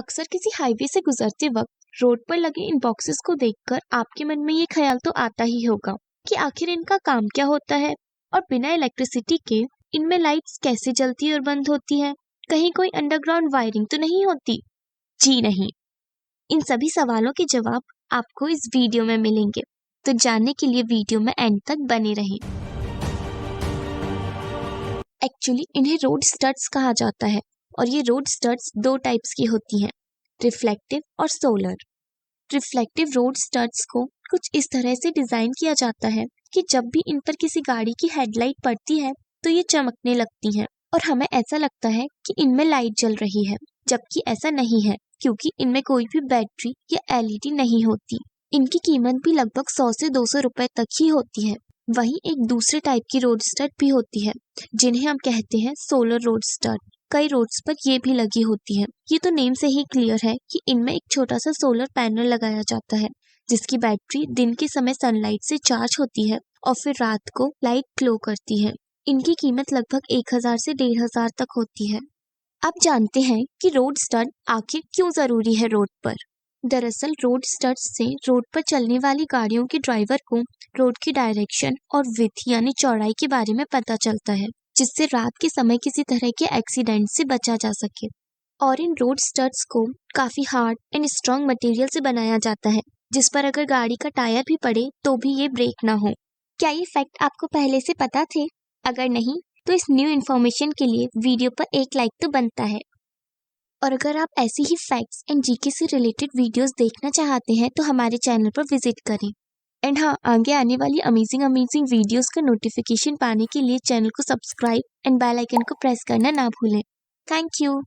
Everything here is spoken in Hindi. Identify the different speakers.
Speaker 1: अक्सर किसी हाईवे से गुजरते वक्त रोड पर लगे इन बॉक्सेस को देखकर आपके मन में ये ख्याल तो आता ही होगा कि आखिर इनका काम क्या होता है और बिना इलेक्ट्रिसिटी के इनमें लाइट्स कैसे जलती और बंद होती है। कहीं कोई अंडरग्राउंड वायरिंग तो नहीं होती? जी नहीं। इन सभी सवालों के जवाब आपको इस वीडियो में मिलेंगे, तो जानने के लिए वीडियो में एंड तक बने रहें। एक्चुअली इन्हें रोड स्टड्स कहा जाता है और ये रोड स्टड्स दो टाइप्स की होती हैं, रिफ्लेक्टिव और सोलर। रिफ्लेक्टिव रोड स्टड्स को कुछ इस तरह से डिजाइन किया जाता है कि जब भी इन पर किसी गाड़ी की हेडलाइट पड़ती है तो ये चमकने लगती हैं और हमें ऐसा लगता है कि इनमें लाइट जल रही है, जबकि ऐसा नहीं है क्योंकि इनमें कोई भी बैटरी या एलईडी नहीं होती। इनकी कीमत भी लगभग 100 से 200 रुपए तक ही होती है। वहीं एक दूसरे टाइप की रोड स्टड भी होती है जिन्हें हम कहते हैं सोलर रोड स्टड। कई रोड्स पर ये भी लगी होती है। ये तो नेम से ही क्लियर है कि इनमें एक छोटा सा सोलर पैनल लगाया जाता है जिसकी बैटरी दिन के समय सनलाइट से चार्ज होती है और फिर रात को लाइट ग्लो करती है। इनकी कीमत लगभग 1000 से 1500 तक होती है। अब जानते हैं कि रोड स्टड आखिर क्यों जरूरी है रोड पर। दरअसल रोड स्टड्स से रोड पर चलने वाली गाड़ियों के ड्राइवर को रोड की डायरेक्शन और विड्थ यानी चौड़ाई के बारे में पता चलता है, जिससे रात के समय किसी तरह के एक्सीडेंट से बचा जा सके। और इन रोड स्टड्स को काफी हार्ड एंड स्ट्रॉन्ग मटेरियल से बनाया जाता है, जिस पर अगर गाड़ी का टायर भी पड़े तो भी ये ब्रेक ना हो। क्या ये फैक्ट आपको पहले से पता थे? अगर नहीं तो इस न्यू इन्फॉर्मेशन के लिए वीडियो पर एक लाइक तो बनता है। और अगर आप ऐसी ही फैक्ट्स एंड जीके से रिलेटेड वीडियोस देखना चाहते हैं तो हमारे चैनल पर विजिट करें। एंड हाँ, आगे आने वाली अमेजिंग वीडियोस का नोटिफिकेशन पाने के लिए चैनल को सब्सक्राइब एंड बेल आइकन को प्रेस करना ना भूलें। Thank you.